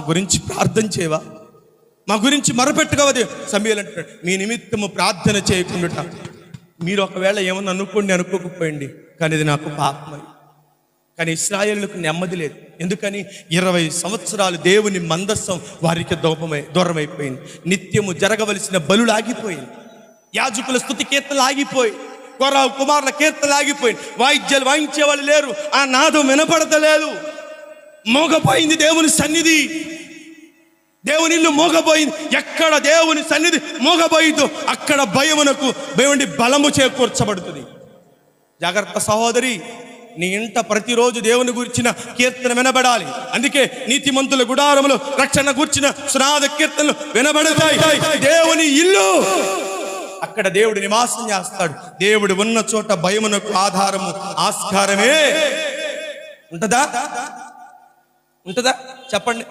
గురించి ప్రార్థన చేయవా? మా గురించి మొరపెట్టుకోవద్దు. సమూయేలు అంటాడు, మీ నిమిత్తము ప్రార్థన చేయకుండా మీరు ఒకవేళ ఏమన్నా అనుకోకపోయింది, కానీ ఇది నాకు పాపమై. కానీ ఇశ్రాయేలులకు నెమ్మది లేదు. ఎందుకని? 20 సంవత్సరాలు దేవుని మందస్సం వారికి దూరమైపోయింది. నిత్యము జరగవలసిన బలులు ఆగిపోయింది. యాజకుల స్తుతి కీర్తనలు ఆగిపోయి, కుమారుల కీర్తనలు ఆగిపోయింది. వాయిద్యాలు వాయించే వాళ్ళు లేరు. ఆ నాదం వినపడతలేదు. మోగపోయింది దేవుని సన్నిధి. దేవుని ఇల్లు మోగపోయింది. ఎక్కడ దేవుని సన్నిధి మోగపోయిందో అక్కడ భయమునకు బలము చేకూర్చబడుతుంది. జాగ్రత్త సహోదరి, నీ ఇంట ప్రతిరోజు దేవుని గురించిన కీర్తన వినబడాలి. అందుకే నీతిమంతుల గుడారములు రక్షణ గురించిన సునాద కీర్తనలు వినబడతాయి. దేవుని ఇల్లు, అక్కడ దేవుడు నివాసం చేస్తాడు. దేవుడు ఉన్న చోట భయమునకు ఆధారము ఆస్కారమే ఉంటదా? చెప్పండి.